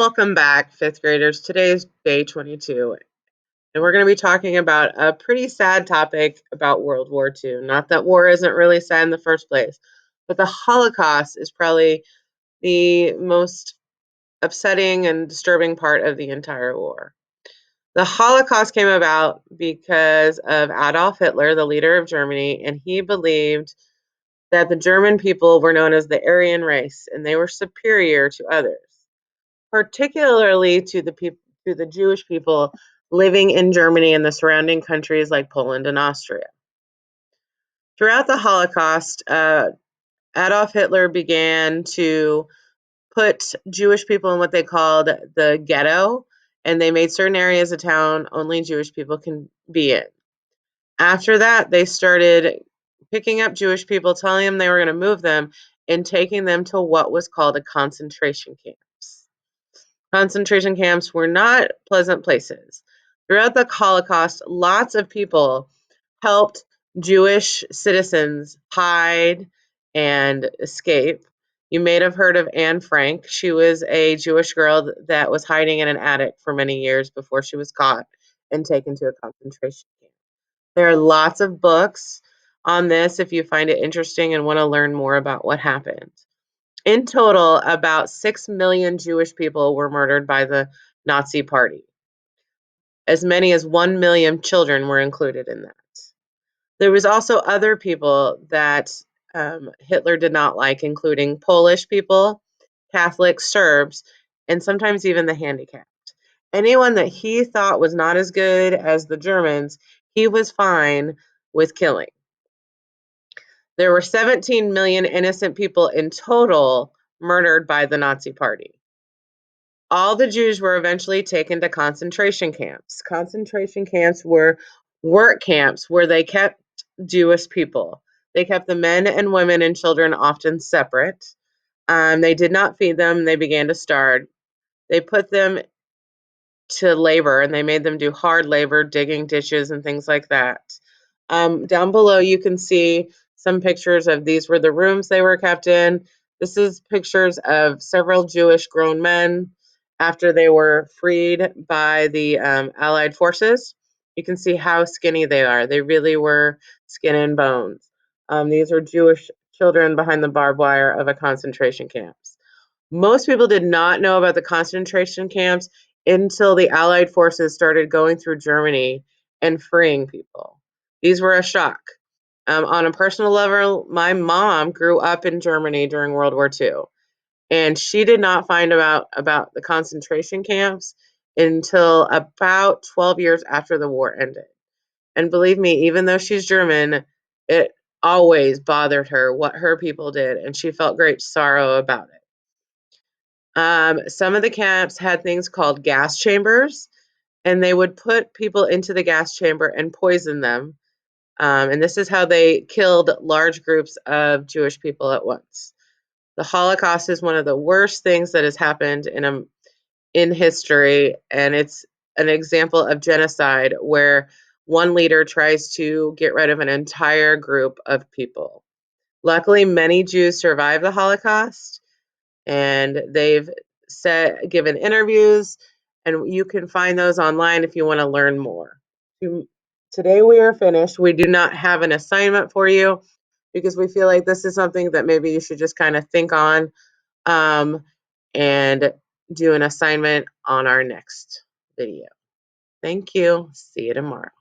welcome back, fifth graders. Today is day 22, and we're going to be talking about a pretty sad topic about World War II. Not that war isn't really sad in the first place, but the Holocaust is probably the most upsetting and disturbing part of the entire war. The Holocaust came about because of Adolf Hitler, the leader of Germany, and he believed that the German people were known as the Aryan race, and they were superior to others, particularly to the Jewish people living in Germany and the surrounding countries like Poland and Austria. Throughout the Holocaust, Adolf Hitler began to put Jewish people in what they called the ghetto, and they made certain areas of town only Jewish people can be in. After that, they started picking up Jewish people, telling them they were going to move them, and taking them to what was called a concentration camps. Concentration camps were not pleasant places. Throughout the Holocaust, lots of people helped Jewish citizens hide and escape. You may have heard of Anne Frank. She was a Jewish girl that was hiding in an attic for many years before she was caught and taken to a concentration camp. There are lots of books on this if you find it interesting and want to learn more about what happened. In total, about 6 million Jewish people were murdered by the Nazi Party. As many as 1 million children were included in that. There was also other people that Hitler did not like, including Polish people, Catholics, Serbs, and sometimes even the handicapped. Anyone that he thought was not as good as the Germans, he was fine with killing. There were 17 million innocent people in total murdered by the Nazi Party. All the Jews were eventually taken to concentration camps. Concentration camps were work camps where they kept Jewish people. They kept the men and women and children often separate. They did not feed them. They began to starve. They put them to labor, and they made them do hard labor, digging ditches and things like that. Down below, you can see some pictures of these were the rooms they were kept in. This is pictures of several Jewish grown men after they were freed by the Allied forces. You can see how skinny they are. They really were skin and bones. These are Jewish children behind the barbed wire of a concentration camps. Most people did not know about the concentration camps until the Allied forces started going through Germany and freeing people. These were a shock. On a personal level, my mom grew up in Germany during World War II, and she did not find out about the concentration camps until about 12 years after the war ended. And believe me, even though she's German, it always bothered her what her people did, and she felt great sorrow about it. Some of the camps had things called gas chambers, and they would put people into the gas chamber and poison them. And this is how they killed large groups of Jewish people at once. The Holocaust is one of the worst things that has happened in history, and it's an example of genocide where one leader tries to get rid of an entire group of people. Luckily, many Jews survived the Holocaust, and they've given interviews, and you can find those online if you want to learn more. Today we are finished. We do not have an assignment for you because we feel like this is something that maybe you should just kind of think on and do an assignment on our next video. Thank you. See you tomorrow.